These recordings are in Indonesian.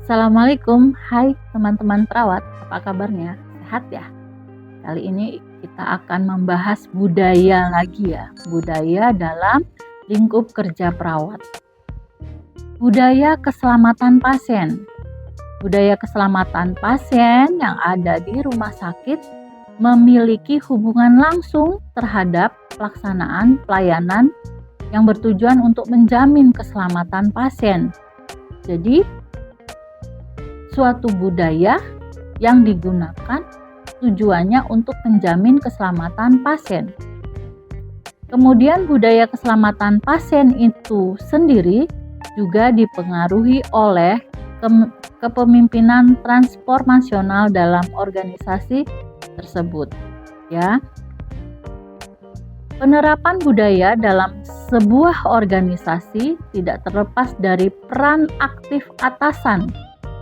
Assalamualaikum, hai teman-teman perawat, apa kabarnya? Sehat ya? Kali ini kita akan membahas budaya lagi ya, budaya dalam lingkup kerja perawat. Budaya keselamatan pasien. Budaya keselamatan pasien yang ada di rumah sakit memiliki hubungan langsung terhadap pelaksanaan pelayanan yang bertujuan untuk menjamin keselamatan pasien. Jadi, suatu budaya yang digunakan tujuannya untuk menjamin keselamatan pasien. Kemudian budaya keselamatan pasien itu sendiri juga dipengaruhi oleh kepemimpinan transformasional dalam organisasi tersebut, ya. Penerapan budaya dalam sebuah organisasi tidak terlepas dari peran aktif atasan.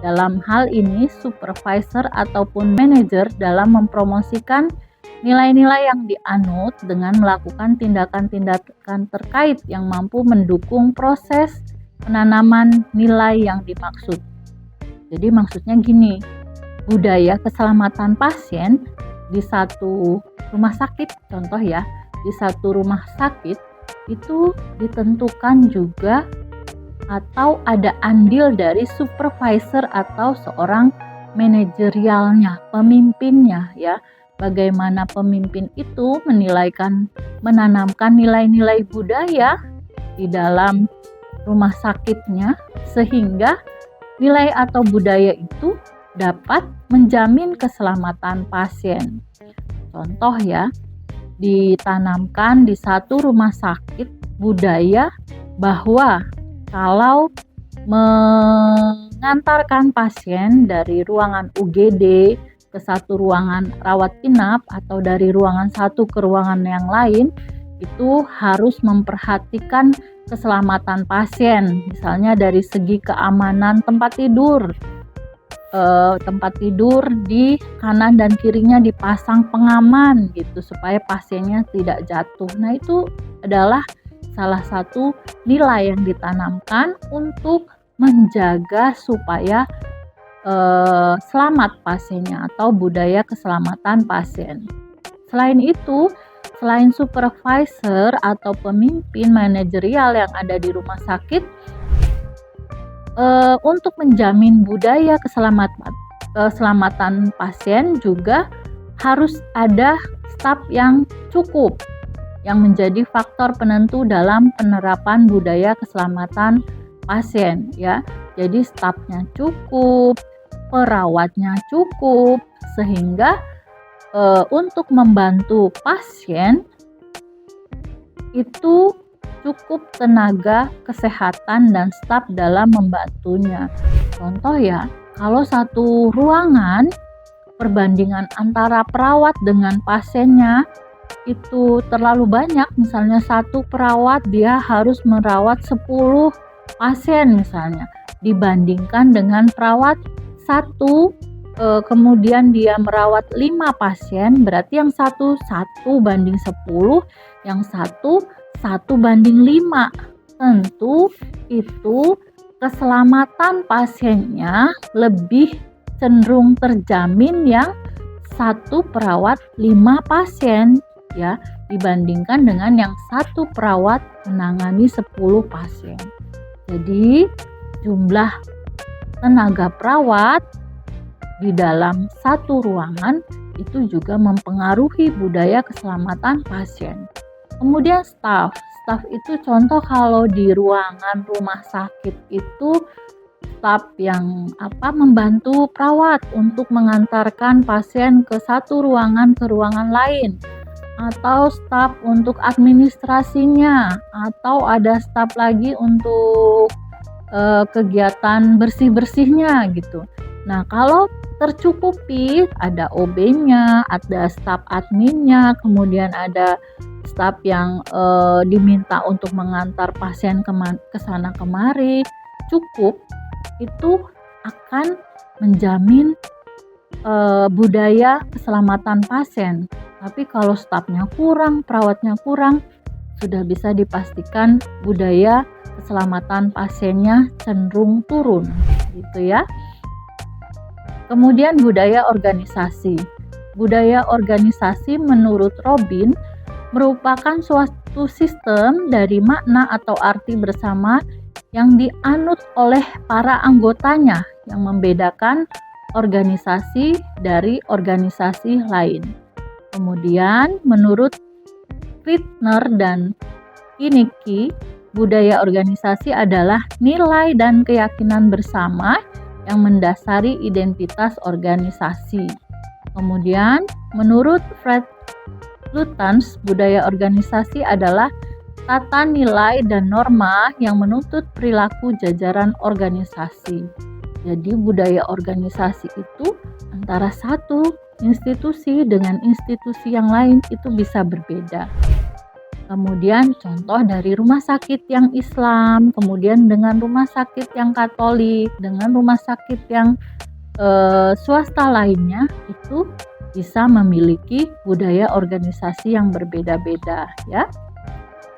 Dalam hal ini, supervisor ataupun manajer dalam mempromosikan nilai-nilai yang dianut dengan melakukan tindakan-tindakan terkait yang mampu mendukung proses penanaman nilai yang dimaksud. Jadi maksudnya gini, budaya keselamatan pasien di satu rumah sakit, contoh ya, di satu rumah sakit itu ditentukan juga atau ada andil dari supervisor atau seorang manajerialnya, pemimpinnya ya. Bagaimana pemimpin itu menanamkan nilai-nilai budaya di dalam rumah sakitnya sehingga nilai atau budaya itu dapat menjamin keselamatan pasien. Contoh ya, ditanamkan di satu rumah sakit budaya bahwa kalau mengantarkan pasien dari ruangan UGD ke satu ruangan rawat inap atau dari ruangan satu ke ruangan yang lain, itu harus memperhatikan keselamatan pasien, misalnya dari segi keamanan tempat tidur. Tempat tidur di kanan dan kirinya dipasang pengaman gitu supaya pasiennya tidak jatuh. Nah, itu adalah salah satu nilai yang ditanamkan untuk menjaga supaya selamat pasiennya atau budaya keselamatan pasien. Selain itu, selain supervisor atau pemimpin manajerial yang ada di rumah sakit, untuk menjamin budaya keselamatan pasien juga harus ada staf yang cukup, yang menjadi faktor penentu dalam penerapan budaya keselamatan pasien ya. Jadi stafnya cukup, perawatnya cukup, sehingga untuk membantu pasien itu cukup tenaga kesehatan dan staf dalam membantunya. Contoh ya, kalau satu ruangan perbandingan antara perawat dengan pasiennya itu terlalu banyak, misalnya satu perawat dia harus merawat 10 pasien misalnya, dibandingkan dengan perawat satu kemudian dia merawat 5 pasien, berarti yang satu 1:10, yang satu 1:5. Tentu itu keselamatan pasiennya lebih cenderung terjamin yang satu perawat 5 pasien ya, dibandingkan dengan yang satu perawat menangani 10 pasien. Jadi jumlah tenaga perawat di dalam satu ruangan itu juga mempengaruhi budaya keselamatan pasien. Kemudian staf itu contoh kalau di ruangan rumah sakit itu staf yang membantu perawat untuk mengantarkan pasien ke satu ruangan ke ruangan lain, atau staf untuk administrasinya, atau ada staf lagi untuk kegiatan bersih-bersihnya gitu. Nah, kalau tercukupi, ada OB-nya, ada staf adminnya, kemudian ada staf yang diminta untuk mengantar pasien ke sana kemari, cukup, itu akan menjamin budaya keselamatan pasien. Tapi kalau stafnya kurang, perawatnya kurang, sudah bisa dipastikan budaya keselamatan pasiennya cenderung turun, gitu ya. Kemudian budaya organisasi. Budaya organisasi menurut Robin merupakan suatu sistem dari makna atau arti bersama yang dianut oleh para anggotanya yang membedakan organisasi dari organisasi lain. Kemudian menurut Krittner dan Iniki, budaya organisasi adalah nilai dan keyakinan bersama yang mendasari identitas organisasi. Kemudian menurut Fred Lutyens, budaya organisasi adalah tata nilai dan norma yang menuntut perilaku jajaran organisasi. Jadi budaya organisasi itu antara satu institusi dengan institusi yang lain itu bisa berbeda. Kemudian contoh dari rumah sakit yang Islam, kemudian dengan rumah sakit yang Katolik, dengan rumah sakit yang swasta lainnya itu bisa memiliki budaya organisasi yang berbeda-beda ya.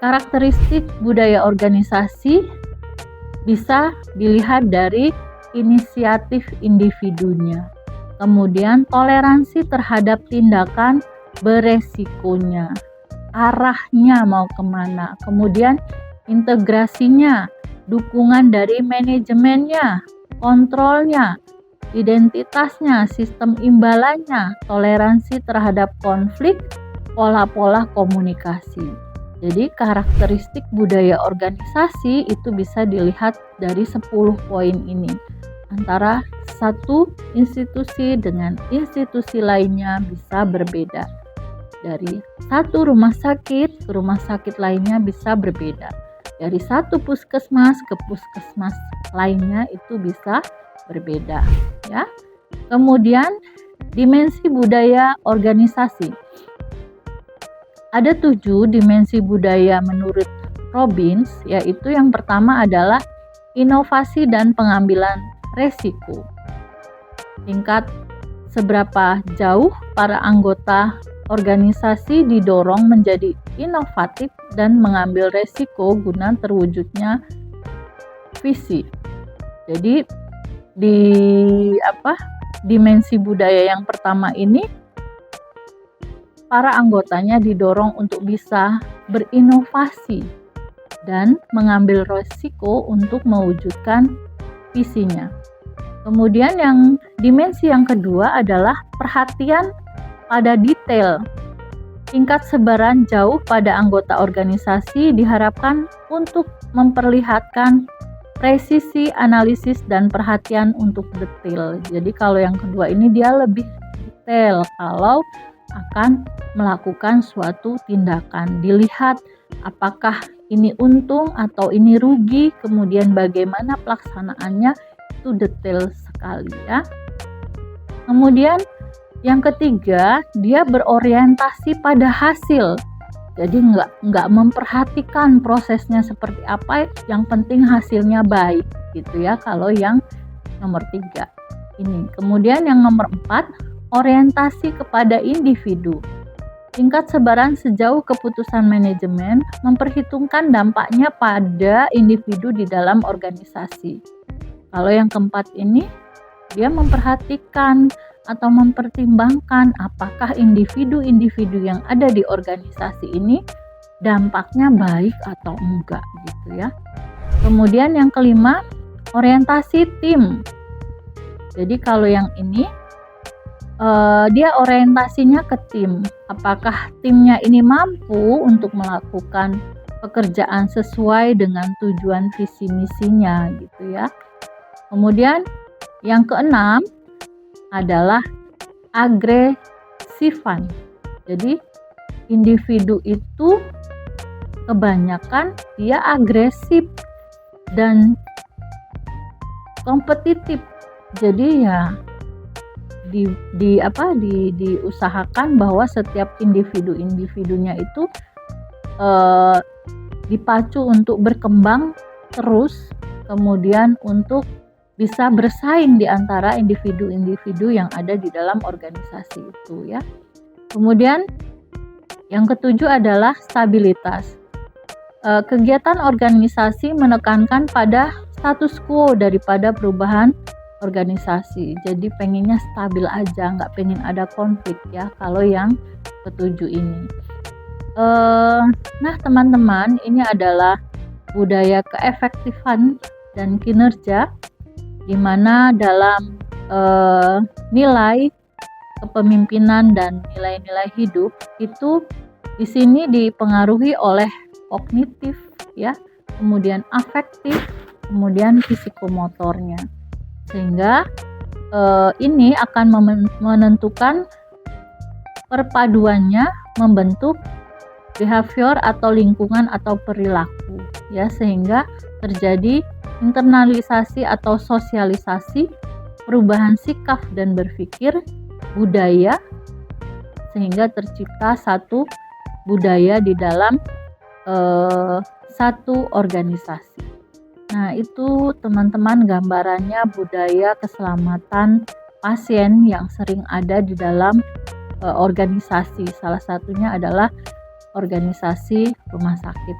Karakteristik budaya organisasi bisa dilihat dari inisiatif individunya. Kemudian toleransi terhadap tindakan beresikonya, arahnya mau kemana. Kemudian integrasinya, dukungan dari manajemennya, kontrolnya, identitasnya, sistem imbalannya, toleransi terhadap konflik, pola-pola komunikasi. Jadi karakteristik budaya organisasi itu bisa dilihat dari 10 poin ini. Antara satu institusi dengan institusi lainnya bisa berbeda. Dari satu rumah sakit ke rumah sakit lainnya bisa berbeda. Dari satu puskesmas ke puskesmas lainnya itu bisa berbeda ya. Kemudian dimensi budaya organisasi. Ada 7 dimensi budaya menurut Robbins, yaitu yang pertama adalah inovasi dan pengambilan resiko. Tingkat seberapa jauh para anggota organisasi didorong menjadi inovatif dan mengambil resiko guna terwujudnya visi. Jadi dimensi budaya yang pertama ini para anggotanya didorong untuk bisa berinovasi dan mengambil resiko untuk mewujudkan visinya. Kemudian dimensi yang kedua adalah perhatian pada detail. Tingkat sebaran jauh pada anggota organisasi diharapkan untuk memperlihatkan presisi analisis dan perhatian untuk detail. Jadi kalau yang kedua ini dia lebih detail kalau akan melakukan suatu tindakan. Dilihat apakah ini untung atau ini rugi, kemudian bagaimana pelaksanaannya itu detail sekali ya. Kemudian yang ketiga, dia berorientasi pada hasil. Jadi nggak memperhatikan prosesnya seperti apa, yang penting hasilnya baik gitu ya. Kalau yang nomor 3 ini. Kemudian yang nomor 4, orientasi kepada individu. Tingkat sebaran sejauh keputusan manajemen memperhitungkan dampaknya pada individu di dalam organisasi. Kalau yang keempat ini, dia memperhatikan atau mempertimbangkan apakah individu-individu yang ada di organisasi ini dampaknya baik atau enggak gitu ya. Kemudian yang kelima, orientasi tim. Jadi kalau yang ini dia orientasinya ke tim. Apakah timnya ini mampu untuk melakukan pekerjaan sesuai dengan tujuan visi misinya gitu ya. Kemudian yang keenam adalah agresifan. Jadi individu itu kebanyakan dia agresif dan kompetitif. Jadi ya diusahakan bahwa setiap individunya itu dipacu untuk berkembang terus, kemudian untuk bisa bersaing di antara individu-individu yang ada di dalam organisasi itu ya. Kemudian yang ketujuh adalah stabilitas. Kegiatan organisasi menekankan pada status quo daripada perubahan organisasi. Jadi pengennya stabil aja, nggak pengen ada konflik ya kalau yang ketujuh ini. Nah teman-teman, ini adalah budaya keefektifan dan kinerja, di mana dalam nilai kepemimpinan dan nilai-nilai hidup itu di sini dipengaruhi oleh kognitif ya, kemudian afektif, kemudian psikomotornya. Sehingga ini akan menentukan perpaduannya membentuk behavior atau lingkungan atau perilaku ya, sehingga terjadi internalisasi atau sosialisasi perubahan sikap dan berpikir budaya, sehingga tercipta satu budaya di dalam satu organisasi. Nah, itu teman-teman gambarannya budaya keselamatan pasien yang sering ada di dalam organisasi. Salah satunya adalah organisasi rumah sakit.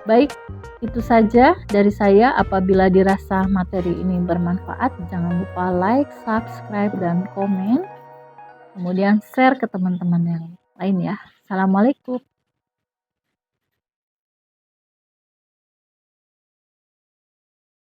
Baik, itu saja dari saya. Apabila dirasa materi ini bermanfaat, jangan lupa like, subscribe, dan komen. Kemudian share ke teman-teman yang lain ya. Assalamualaikum.